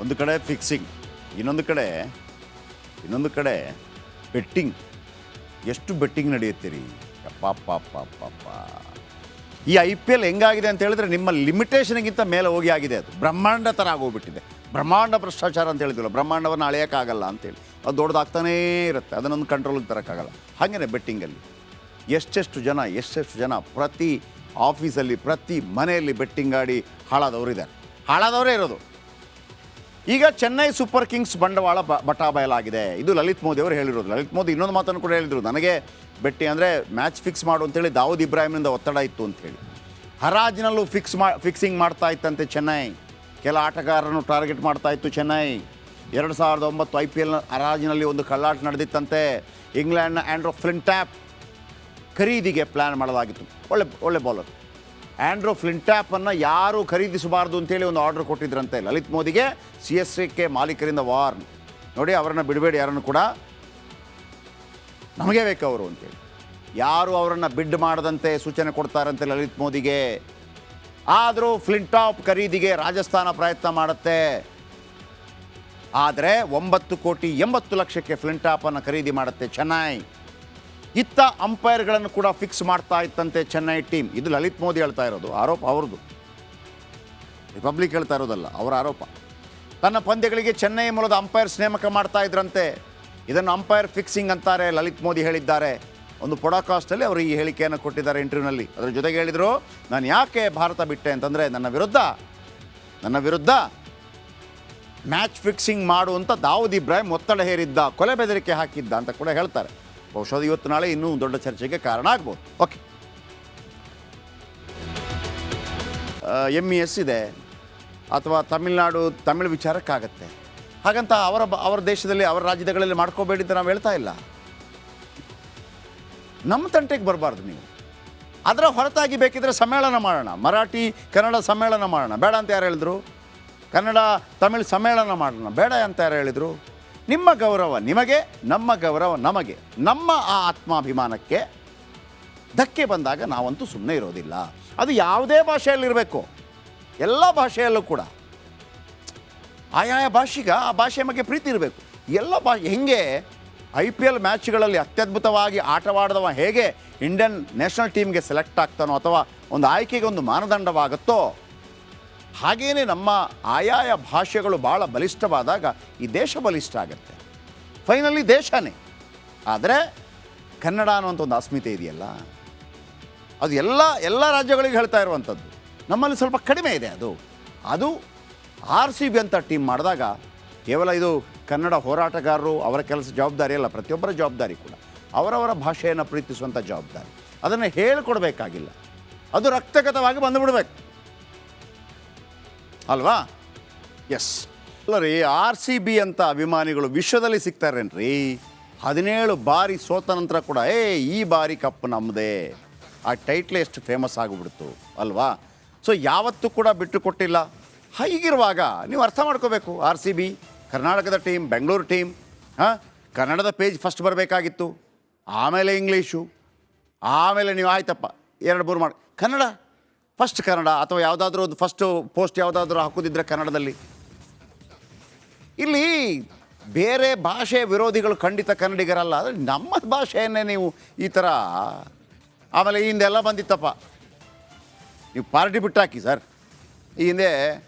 ಒಂದು ಕಡೆ ಫಿಕ್ಸಿಂಗ್, ಇನ್ನೊಂದು ಕಡೆ ಬೆಟ್ಟಿಂಗ್. ಎಷ್ಟು ಬೆಟ್ಟಿಂಗ್ ನಡೆಯುತ್ತೀರಿ ಪಾಪ. ಈ IPL ಹೆಂಗಾಗಿದೆ ಅಂತ ಹೇಳಿದ್ರೆ ನಿಮ್ಮ ಲಿಮಿಟೇಷನ್ಗಿಂತ ಮೇಲೆ ಹೋಗಿ ಆಗಿದೆ. ಅದು ಬ್ರಹ್ಮಾಂಡ ಥರ ಆಗೋಗ್ಬಿಟ್ಟಿದೆ. ಬ್ರಹ್ಮಾಂಡ ಭ್ರಷ್ಟಾಚಾರ ಅಂತ ಹೇಳಿದ್ವಲ್ಲ, ಬ್ರಹ್ಮಾಂಡವನ್ನು ಅಳೆಯೋಕ್ಕಾಗಲ್ಲ ಅಂತೇಳಿ ಅದು ದೊಡ್ಡದಾಗ್ತಾನೇ ಇರುತ್ತೆ, ಅದನ್ನೊಂದು ಕಂಟ್ರೋಲಿಗೆ ತರೋಕ್ಕಾಗಲ್ಲ. ಹಾಗೆಯೇ ಬೆಟ್ಟಿಂಗಲ್ಲಿ ಎಷ್ಟೆಷ್ಟು ಜನ ಪ್ರತಿ ಆಫೀಸಲ್ಲಿ ಪ್ರತಿ ಮನೆಯಲ್ಲಿ ಬೆಟ್ಟಿಂಗ್ ಆಡಿ ಹಾಳಾದವರೇ ಇರೋದು. ಈಗ ಚೆನ್ನೈ ಸೂಪರ್ ಕಿಂಗ್ಸ್ ಬಂಡವಾಳ ಬಟಾಬಯಲಾಗಿದೆ. ಇದು ಲಲಿತ್ ಮೋದಿ ಅವರು ಹೇಳಿರೋದು. ಲಲಿತ್ ಮೋದಿ ಇನ್ನೊಂದು ಮಾತನ್ನು ಕೂಡ ಹೇಳಿದರು, ನನಗೆ ಬೆಟ್ಟಿ ಅಂದರೆ ಮ್ಯಾಚ್ ಫಿಕ್ಸ್ ಮಾಡು ಅಂತೇಳಿ ದಾವೂದ್ ಇಬ್ರಾಹಿಮ್ನಿಂದ ಒತ್ತಡ ಇತ್ತು ಅಂಥೇಳಿ. ಹರಾಜಿನಲ್ಲೂ ಫಿಕ್ಸಿಂಗ್ ಮಾಡ್ತಾ ಇತ್ತಂತೆ ಚೆನ್ನೈ. ಕೆಲ ಆಟಗಾರರನ್ನು ಟಾರ್ಗೆಟ್ ಮಾಡ್ತಾ ಇತ್ತು ಚೆನ್ನೈ. 2009 IPL ಹರಾಜಿನಲ್ಲಿ ಒಂದು ಕಳ್ಳಾಟ ನಡೆದಿತ್ತಂತೆ. ಇಂಗ್ಲೆಂಡ್ನ ಆಂಡ್ರೋ ಫ್ಲಿಂಟ್ಯಾಪ್ ಖರೀದಿಗೆ ಪ್ಲ್ಯಾನ್ ಮಾಡಲಾಗಿತ್ತು. ಒಳ್ಳೆ ಬೌಲರ್ ಆಂಡ್ರೋ ಫ್ಲಿಂಟ್ಯಾಪನ್ನು ಯಾರೂ ಖರೀದಿಸಬಾರ್ದು ಅಂತೇಳಿ ಒಂದು ಆರ್ಡರ್ ಕೊಟ್ಟಿದ್ರಂತೆ ಲಲಿತ್ ಮೋದಿಗೆ. CSK ಮಾಲೀಕರಿಂದ ವಾರ್ನ್, ನೋಡಿ ಅವರನ್ನು ಬಿಡಬೇಡಿ, ಯಾರನ್ನು ಕೂಡ ನಮಗೆ ಬೇಕು ಅವರು ಅಂತೇಳಿ. ಯಾರು ಅವರನ್ನು ಬಿಡ್ ಮಾಡದಂತೆ ಸೂಚನೆ ಕೊಡ್ತಾರಂತೆ ಲಲಿತ್ ಮೋದಿಗೆ. ಆದರೂ ಫ್ಲಿಂಟಾಪ್ ಖರೀದಿಗೆ ರಾಜಸ್ಥಾನ ಪ್ರಯತ್ನ ಮಾಡುತ್ತೆ. ಆದರೆ 9,80,00,000ಕ್ಕೆ ಫ್ಲಿಂಟಾಪನ್ನು ಖರೀದಿ ಮಾಡುತ್ತೆ ಚೆನ್ನೈ. ಇತ್ತ ಅಂಪೈರ್ಗಳನ್ನು ಕೂಡ ಫಿಕ್ಸ್ ಮಾಡ್ತಾ ಇತ್ತಂತೆ ಚೆನ್ನೈ ಟೀಮ್. ಇದು ಲಲಿತ್ ಮೋದಿ ಹೇಳ್ತಾ ಇರೋದು, ಆರೋಪ ಅವ್ರದ್ದು, ರಿಪಬ್ಲಿಕ್ ಹೇಳ್ತಾ ಇರೋದಲ್ಲ, ಅವರ ಆರೋಪ. ತನ್ನ ಪಂದ್ಯಗಳಿಗೆ ಚೆನ್ನೈ ಮೂಲದ ಅಂಪೈರ್ಸ್ ನೇಮಕ ಮಾಡ್ತಾ ಇದ್ರಂತೆ. ಇದನ್ನು ಅಂಪೈರ್ ಫಿಕ್ಸಿಂಗ್ ಅಂತಾರೆ, ಲಲಿತ್ ಮೋದಿ ಹೇಳಿದ್ದಾರೆ. ಒಂದು ಪೊಡಕಾಸ್ಟಲ್ಲಿ ಅವರು ಈ ಹೇಳಿಕೆಯನ್ನು ಕೊಟ್ಟಿದ್ದಾರೆ ಇಂಟರ್ವ್ಯೂನಲ್ಲಿ. ಅದರ ಜೊತೆಗೆ ಹೇಳಿದರು, ನಾನು ಯಾಕೆ ಭಾರತ ಬಿಟ್ಟೆ ಅಂತಂದರೆ ನನ್ನ ವಿರುದ್ಧ ಮ್ಯಾಚ್ ಫಿಕ್ಸಿಂಗ್ ಮಾಡು ಅಂತ ದಾವೂದ್ ಇಬ್ರಾಹಿಂ ಒತ್ತಡ ಹೇರಿದ್ದ, ಕೊಲೆ ಬೆದರಿಕೆ ಹಾಕಿದ್ದ ಅಂತ ಕೂಡ ಹೇಳ್ತಾರೆ. ಬಹುಶಃ ಇವತ್ತು ನಾಳೆ ಇನ್ನೂ ದೊಡ್ಡ ಚರ್ಚೆಗೆ ಕಾರಣ ಆಗ್ಬೋದು. ಓಕೆ, MES ಇದೆ ಅಥವಾ ತಮಿಳು ವಿಚಾರಕ್ಕಾಗತ್ತೆ. ಹಾಗಂತ ಅವರ ದೇಶದಲ್ಲಿ ಅವರ ರಾಜ್ಯಗಳಲ್ಲಿ ಮಾಡ್ಕೋಬೇಡಿ ಅಂತ ನಾವು ಹೇಳ್ತಾ ಇಲ್ಲ. ನಮ್ಮ ತಂಟೆಗೆ ಬರಬಾರ್ದು ನೀವು. ಅದರ ಹೊರತಾಗಿ ಬೇಕಿದ್ರೆ ಸಮ್ಮೇಳನ ಮಾಡೋಣ, ಮರಾಠಿ ಕನ್ನಡ ಸಮ್ಮೇಳನ ಮಾಡೋಣ, ಬೇಡ ಅಂತ ಯಾರು ಹೇಳಿದ್ರು? ಕನ್ನಡ ತಮಿಳು ಸಮ್ಮೇಳನ ಮಾಡೋಣ, ಬೇಡ ಅಂತ ಯಾರು ಹೇಳಿದರು? ನಿಮ್ಮ ಗೌರವ ನಿಮಗೆ, ನಮ್ಮ ಗೌರವ ನಮಗೆ. ನಮ್ಮ ಆ ಆತ್ಮಾಭಿಮಾನಕ್ಕೆ ಧಕ್ಕೆ ಬಂದಾಗ ನಾವಂತೂ ಸುಮ್ಮನೆ ಇರೋದಿಲ್ಲ. ಅದು ಯಾವುದೇ ಭಾಷೆಯಲ್ಲಿರಬೇಕು, ಎಲ್ಲ ಭಾಷೆಯಲ್ಲೂ ಕೂಡ ಆಯಾಯ ಭಾಷೆಗೆ ಆ ಭಾಷೆಯ ಬಗ್ಗೆ ಪ್ರೀತಿ ಇರಬೇಕು. ಎಲ್ಲ ಹೆಂಗೆ IPL ಮ್ಯಾಚ್ಗಳಲ್ಲಿ ಅತ್ಯದ್ಭುತವಾಗಿ ಆಟವಾಡಿದವ ಹೇಗೆ ಇಂಡಿಯನ್ ನ್ಯಾಷನಲ್ ಟೀಮ್ಗೆ ಸೆಲೆಕ್ಟ್ ಆಗ್ತಾನೋ ಅಥವಾ ಒಂದು ಆಯ್ಕೆಗೆ ಒಂದು ಮಾನದಂಡವಾಗುತ್ತೋ, ಹಾಗೆಯೇ ನಮ್ಮ ಆಯಾಯ ಭಾಷೆಗಳು ಭಾಳ ಬಲಿಷ್ಠವಾದಾಗ ಈ ದೇಶ ಬಲಿಷ್ಠ ಆಗುತ್ತೆ. ಫೈನಲಿ ದೇಶನೇ. ಆದರೆ ಕನ್ನಡ ಅನ್ನುವಂಥ ಒಂದು ಅಸ್ಮಿತೆ ಇದೆಯಲ್ಲ, ಅದು ಎಲ್ಲ ರಾಜ್ಯಗಳಿಗೆ ಹೇಳ್ತಾ ಇರುವಂಥದ್ದು. ನಮ್ಮಲ್ಲಿ ಸ್ವಲ್ಪ ಕಡಿಮೆ ಇದೆ. ಅದು RCB ಅಂತ ಟೀಮ್ ಮಾಡಿದಾಗ ಕೇವಲ ಇದು ಕನ್ನಡ ಹೋರಾಟಗಾರರು ಅವರ ಕೆಲಸ ಜವಾಬ್ದಾರಿ ಅಲ್ಲ, ಪ್ರತಿಯೊಬ್ಬರ ಜವಾಬ್ದಾರಿ ಕೂಡ ಅವರವರ ಭಾಷೆಯನ್ನು ಪ್ರೀತಿಸುವಂಥ ಜವಾಬ್ದಾರಿ. ಅದನ್ನು ಹೇಳಿಕೊಡ್ಬೇಕಾಗಿಲ್ಲ, ಅದು ರಕ್ತಗತವಾಗಿ ಬಂದುಬಿಡ್ಬೇಕು ಅಲ್ವಾ? ಎಸ್ ಅಲ್ಲ ರೀ, RCB ಅಂತ ಅಭಿಮಾನಿಗಳು ವಿಶ್ವದಲ್ಲಿ ಸಿಗ್ತಾರೇನ್ರಿ? 17 ಬಾರಿ ಸೋತ ನಂತರ ಕೂಡ ಈ ಬಾರಿ ಕಪ್ ನಮ್ಮದೇ, ಆ ಟೈಟ್ಲ್ ಎಷ್ಟು ಫೇಮಸ್ ಆಗಿಬಿಡ್ತು ಅಲ್ವಾ? ಸೊ ಯಾವತ್ತೂ ಕೂಡ ಬಿಟ್ಟು ಕೊಟ್ಟಿಲ್ಲ. ಹೀಗಿರುವಾಗ ನೀವು ಅರ್ಥ ಮಾಡ್ಕೋಬೇಕು, RCB ಕರ್ನಾಟಕದ ಟೀಮ್, ಬೆಂಗಳೂರು ಟೀಮ್, ಕನ್ನಡದ ಪೇಜ್ ಫಸ್ಟ್ ಬರಬೇಕಾಗಿತ್ತು, ಆಮೇಲೆ ಇಂಗ್ಲೀಷು, ಆಮೇಲೆ ನೀವು ಆಯ್ತಪ್ಪ 2-3 ಮಾಡಿ ಕನ್ನಡ ಫಸ್ಟ್, ಕನ್ನಡ ಅಥವಾ ಯಾವುದಾದ್ರೂ ಒಂದು ಫಸ್ಟು ಪೋಸ್ಟ್ ಯಾವುದಾದ್ರೂ ಹಾಕೋದಿದ್ರೆ ಕನ್ನಡದಲ್ಲಿ. ಇಲ್ಲಿ ಬೇರೆ ಭಾಷೆ ವಿರೋಧಿಗಳು ಖಂಡಿತ ಕನ್ನಡಿಗರಲ್ಲ, ಆದರೆ ನಮ್ಮ ಭಾಷೆಯನ್ನೇ ನೀವು ಈ ಥರ. ಆಮೇಲೆ ಈ ಹಿಂದೆಲ್ಲ ಬಂದಿತ್ತಪ್ಪ, ನೀವು ಪಾರ್ಟಿ ಬಿಟ್ಟಾಕಿ ಸರ್. ಈ ಹಿಂದೆ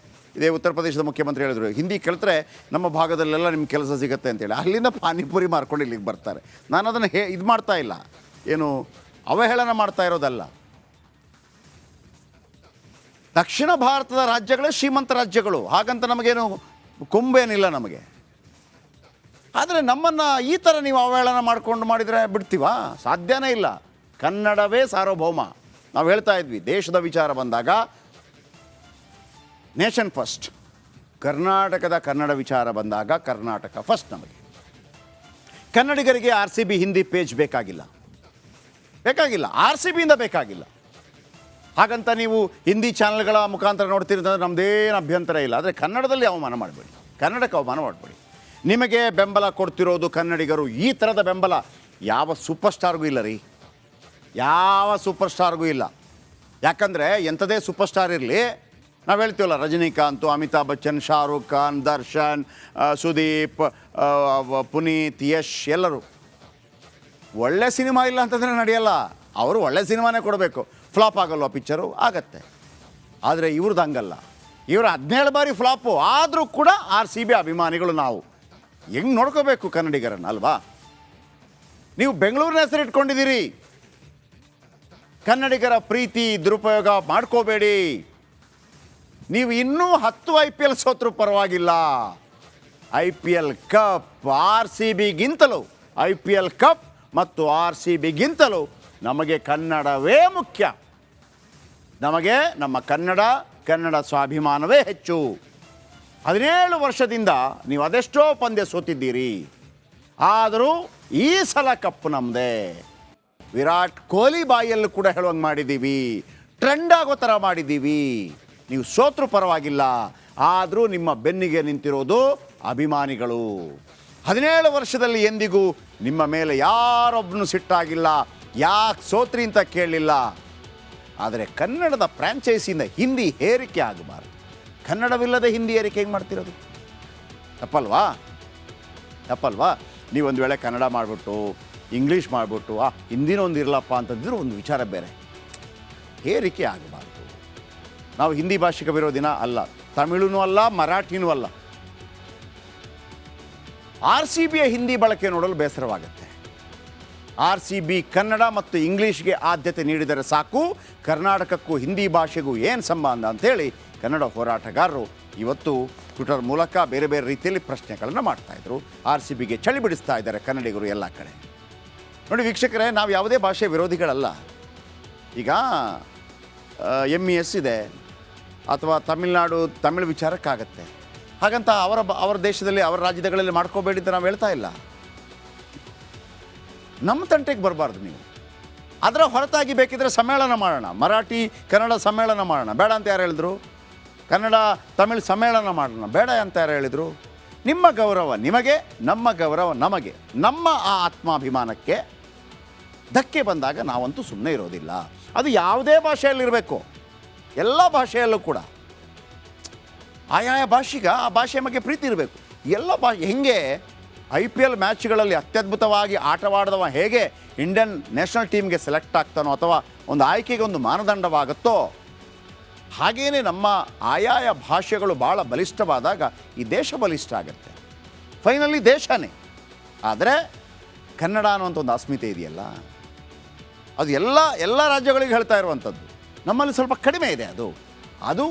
ಇದೇ ಉತ್ತರ ಪ್ರದೇಶದ ಮುಖ್ಯಮಂತ್ರಿ ಹೇಳಿದ್ರು, ಹಿಂದಿ ಕಲಿತ್ರೆ ನಮ್ಮ ಭಾಗದಲ್ಲೆಲ್ಲ ನಿಮ್ಗೆ ಕೆಲಸ ಸಿಗುತ್ತೆ ಅಂತೇಳಿ. ಅಲ್ಲಿಂದ ಪಾನಿಪುರಿ ಮಾರ್ಕೊಂಡು ಇಲ್ಲಿಗೆ ಬರ್ತಾರೆ. ನಾನು ಅದನ್ನು ಇದು ಮಾಡ್ತಾ ಇಲ್ಲ, ಏನು ಅವಹೇಳನ ಮಾಡ್ತಾ ಇರೋದಲ್ಲ. ದಕ್ಷಿಣ ಭಾರತದ ರಾಜ್ಯಗಳೇ ಶ್ರೀಮಂತ ರಾಜ್ಯಗಳು, ಹಾಗಂತ ನಮಗೇನು ಕೊಂಬೇನಿಲ್ಲ ನಮಗೆ. ಆದರೆ ನಮ್ಮನ್ನು ಈ ಥರ ನೀವು ಅವಹೇಳನ ಮಾಡ್ಕೊಂಡು ಮಾಡಿದರೆ ಬಿಡ್ತೀವಾ? ಸಾಧ್ಯನೇ ಇಲ್ಲ. ಕನ್ನಡವೇ ಸಾರ್ವಭೌಮ. ನಾವು ಹೇಳ್ತಾ ಇದ್ವಿ, ದೇಶದ ವಿಚಾರ ಬಂದಾಗ ನೇಷನ್ ಫಸ್ಟ್, ಕರ್ನಾಟಕದ ಕನ್ನಡ ವಿಚಾರ ಬಂದಾಗ ಕರ್ನಾಟಕ ಫಸ್ಟ್. ನಮಗೆ ಕನ್ನಡಿಗರಿಗೆ RCB ಹಿಂದಿ ಪೇಜ್ ಬೇಕಾಗಿಲ್ಲ, RCBಯಿಂದ ಬೇಕಾಗಿಲ್ಲ. ಹಾಗಂತ ನೀವು ಹಿಂದಿ ಚಾನಲ್ಗಳ ಮುಖಾಂತರ ನೋಡ್ತಿರೋದಂದ್ರೆ ನಮ್ಮದೇನು ಅಭ್ಯಂತರ ಇಲ್ಲ. ಆದರೆ ಕನ್ನಡದಲ್ಲಿ ಅವಮಾನ ಮಾಡಬೇಡಿ, ಕನ್ನಡಕ್ಕೆ ಅವಮಾನ ಮಾಡಬೇಡಿ. ನಿಮಗೆ ಬೆಂಬಲ ಕೊಡ್ತಿರೋದು ಕನ್ನಡಿಗರು. ಈ ಥರದ ಬೆಂಬಲ ಯಾವ ಸೂಪರ್ ಸ್ಟಾರ್ಗೂ ಇಲ್ಲ ರೀ, ಯಾವ ಸೂಪರ್ ಸ್ಟಾರ್ಗೂ ಇಲ್ಲ. ಯಾಕಂದರೆ ಎಂಥದೇ ಸೂಪರ್ ಸ್ಟಾರ್ ಇರಲಿ, ನಾವು ಹೇಳ್ತೀವಲ್ಲ, ರಜನಿಕಾಂತ್, ಅಮಿತಾಬ್ ಬಚ್ಚನ್, ಶಾರುಖ್ ಖಾನ್, ದರ್ಶನ್, ಸುದೀಪ್, ಪುನೀತ್, ಯಶ್ ಎಲ್ಲರೂ ಒಳ್ಳೆ ಸಿನಿಮಾ ಇಲ್ಲ ಅಂತಂದರೆ ನಡೆಯಲ್ಲ. ಅವರು ಒಳ್ಳೆ ಸಿನಿಮಾನೇ ಕೊಡಬೇಕು. ಫ್ಲಾಪ್ ಆಗಲ್ವ ಪಿಕ್ಚರು? ಆಗತ್ತೆ. ಆದರೆ ಇವ್ರದ್ದು ಹಂಗಲ್ಲ. ಇವರು 17 ಬಾರಿ ಫ್ಲಾಪು ಆದರೂ ಕೂಡ RCB ಅಭಿಮಾನಿಗಳು ನಾವು ಹೆಂಗೆ ನೋಡ್ಕೋಬೇಕು ಕನ್ನಡಿಗರನ್ನು ಅಲ್ವಾ? ನೀವು ಬೆಂಗಳೂರಿನ ಹೆಸರು ಇಟ್ಕೊಂಡಿದ್ದೀರಿ. ಕನ್ನಡಿಗರ ಪ್ರೀತಿ ದುರುಪಯೋಗ ಮಾಡ್ಕೋಬೇಡಿ. ನೀವು ಇನ್ನೂ 10 IPL ಸೋತ್ರೂ ಪರವಾಗಿಲ್ಲ. IPL ಕಪ್ RCBಗಿಂತಲೂ, IPL ಕಪ್ ಮತ್ತು RCBಗಿಂತಲೂ ನಮಗೆ ಕನ್ನಡವೇ ಮುಖ್ಯ. ನಮಗೆ ನಮ್ಮ ಕನ್ನಡ ಸ್ವಾಭಿಮಾನವೇ ಹೆಚ್ಚು. 17 ವರ್ಷದಿಂದ ನೀವು ಅದೆಷ್ಟೋ ಪಂದ್ಯ ಸೋತಿದ್ದೀರಿ. ಆದರೂ ಈ ಸಲ ಕಪ್ಪು ನಮ್ಮದೇ. ವಿರಾಟ್ ಕೊಹ್ಲಿ ಬಾಯಲ್ಲೂ ಕೂಡ ಹೇಳುವಂಗೆ ಮಾಡಿದ್ದೀವಿ, ಟ್ರೆಂಡ್ ಆಗೋ ಥರ ಮಾಡಿದ್ದೀವಿ. ನೀವು ಸೋತ್ರೂ ಪರವಾಗಿಲ್ಲ, ಆದರೂ ನಿಮ್ಮ ಬೆನ್ನಿಗೆ ನಿಂತಿರೋದು ಅಭಿಮಾನಿಗಳು. 17 ವರ್ಷದಲ್ಲಿ ಎಂದಿಗೂ ನಿಮ್ಮ ಮೇಲೆ ಯಾರೊಬ್ಬನು ಸಿಟ್ಟಾಗಿಲ್ಲ, ಯಾಕೆ ಸೋತ್ರಿ ಅಂತ ಕೇಳಲಿಲ್ಲ. ಆದರೆ ಕನ್ನಡದ ಫ್ರ್ಯಾಂಚೈಸಿಯಿಂದ ಹಿಂದಿ ಹೇರಿಕೆ ಆಗಬಾರ್ದು. ಕನ್ನಡವಿಲ್ಲದೆ ಹಿಂದಿ ಏರಿಕೆ ಹೆಂಗೆ ಮಾಡ್ತಿರೋದು? ತಪ್ಪಲ್ವಾ? ನೀವೊಂದು ವೇಳೆ ಕನ್ನಡ ಮಾಡಿಬಿಟ್ಟು ಇಂಗ್ಲೀಷ್ ಮಾಡಿಬಿಟ್ಟು ಹಿಂದಿನ ಒಂದು ಇರಲಪ್ಪ ಅಂತಂದಿದ್ರು ಒಂದು ವಿಚಾರ ಬೇರೆ. ಹೇರಿಕೆ ಆಗಬಾರ್ದು. ನಾವು ಹಿಂದಿ ಭಾಷಿಕ ವಿರೋಧಿನ ಅಲ್ಲ, ತಮಿಳೂ ಅಲ್ಲ, ಮರಾಠಿನೂ ಅಲ್ಲ. RCBಯ ಹಿಂದಿ ಬಳಕೆ ನೋಡಲು ಬೇಸರವಾಗುತ್ತೆ. RCB ಕನ್ನಡ ಮತ್ತು ಇಂಗ್ಲೀಷ್ಗೆ ಆದ್ಯತೆ ನೀಡಿದರೆ ಸಾಕು, ಕರ್ನಾಟಕಕ್ಕೂ ಹಿಂದಿ ಭಾಷೆಗೂ ಏನು ಸಂಬಂಧ ಅಂಥೇಳಿ ಕನ್ನಡ ಹೋರಾಟಗಾರರು ಇವತ್ತು ಟ್ವಿಟರ್ ಮೂಲಕ ಬೇರೆ ಬೇರೆ ರೀತಿಯಲ್ಲಿ ಪ್ರಶ್ನೆಗಳನ್ನು ಮಾಡ್ತಾಯಿದ್ರು. RCBಗೆ ಚಳಿ ಬಿಡಿಸ್ತಾ ಇದ್ದಾರೆ ಕನ್ನಡಿಗರು ಎಲ್ಲ ಕಡೆ. ನೋಡಿ ವೀಕ್ಷಕರೇ, ನಾವು ಯಾವುದೇ ಭಾಷೆ ವಿರೋಧಿಗಳಲ್ಲ. ಈಗ MES ಇದೆ ಅಥವಾ ತಮಿಳು ವಿಚಾರಕ್ಕಾಗತ್ತೆ. ಹಾಗಂತ ಅವರ ದೇಶದಲ್ಲಿ, ಅವರ ರಾಜ್ಯಗಳಲ್ಲಿ ಮಾಡ್ಕೋಬೇಡಿ ಅಂತ ನಾವು ಹೇಳ್ತಾ ಇಲ್ಲ. ನಮ್ಮ ತಂಟೆಗೆ ಬರಬಾರ್ದು ನೀವು. ಅದರ ಹೊರತಾಗಿ ಬೇಕಿದ್ರೆ ಸಮ್ಮೇಳನ ಮಾಡೋಣ, ಮರಾಠಿ ಕನ್ನಡ ಸಮ್ಮೇಳನ ಮಾಡೋಣ. ಬೇಡ ಅಂತ ಯಾರು ಹೇಳಿದ್ರು? ಕನ್ನಡ ತಮಿಳು ಸಮ್ಮೇಳನ ಮಾಡೋಣ, ಬೇಡ ಅಂತ ಯಾರು ಹೇಳಿದರು? ನಿಮ್ಮ ಗೌರವ ನಿಮಗೆ, ನಮ್ಮ ಗೌರವ ನಮಗೆ. ನಮ್ಮ ಆ ಆತ್ಮಾಭಿಮಾನಕ್ಕೆ ಧಕ್ಕೆ ಬಂದಾಗ ನಾವಂತೂ ಸುಮ್ಮನೆ ಇರೋದಿಲ್ಲ. ಅದು ಯಾವುದೇ ಭಾಷೆಯಲ್ಲಿರಬೇಕು, ಎಲ್ಲ ಭಾಷೆಯಲ್ಲೂ ಕೂಡ ಆಯಾಯ ಭಾಷೆಗೆ ಆ ಭಾಷೆಯ ಬಗ್ಗೆ ಪ್ರೀತಿ ಇರಬೇಕು. ಎಲ್ಲ ಹೆಂಗೆ IPL ಮ್ಯಾಚ್ಗಳಲ್ಲಿ ಅತ್ಯದ್ಭುತವಾಗಿ ಆಟವಾಡಿದವ ಹೇಗೆ ಇಂಡಿಯನ್ ನ್ಯಾಷನಲ್ ಟೀಮ್ಗೆ ಸೆಲೆಕ್ಟ್ ಆಗ್ತಾನೋ ಅಥವಾ ಒಂದು ಆಯ್ಕೆಗೆ ಒಂದು ಮಾನದಂಡವಾಗುತ್ತೋ, ಹಾಗೇ ನಮ್ಮ ಆಯಾಯ ಭಾಷೆಗಳು ಭಾಳ ಬಲಿಷ್ಠವಾದಾಗ ಈ ದೇಶ ಬಲಿಷ್ಠ ಆಗುತ್ತೆ. ಫೈನಲಿ ದೇಶನೇ. ಆದರೆ ಕನ್ನಡ ಅನ್ನುವಂಥ ಒಂದು ಅಸ್ಮಿತೆ ಇದೆಯಲ್ಲ, ಅದು ಎಲ್ಲ ರಾಜ್ಯಗಳಿಗೆ ಹೇಳ್ತಾ ಇರುವಂಥದ್ದು. ನಮ್ಮಲ್ಲಿ ಸ್ವಲ್ಪ ಕಡಿಮೆ ಇದೆ. ಅದು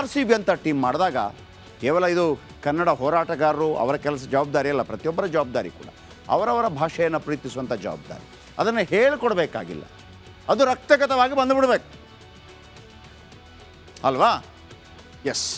RCB ಅಂತ ಟೀಮ್ ಮಾಡಿದಾಗ ಕೇವಲ ಇದು ಕನ್ನಡ ಹೋರಾಟಗಾರರು ಅವರ ಕೆಲಸ ಜವಾಬ್ದಾರಿ ಅಲ್ಲ, ಪ್ರತಿಯೊಬ್ಬರ ಜವಾಬ್ದಾರಿ ಕೂಡ ಅವರವರ ಭಾಷೆಯನ್ನು ಪ್ರೀತಿಸುವಂಥ ಜವಾಬ್ದಾರಿ. ಅದನ್ನು ಹೇಳಿಕೊಡ್ಬೇಕಾಗಿಲ್ಲ, ಅದು ರಕ್ತಗತವಾಗಿ ಬಂದುಬಿಡ್ಬೇಕು ಅಲ್ವಾ? ಎಸ್.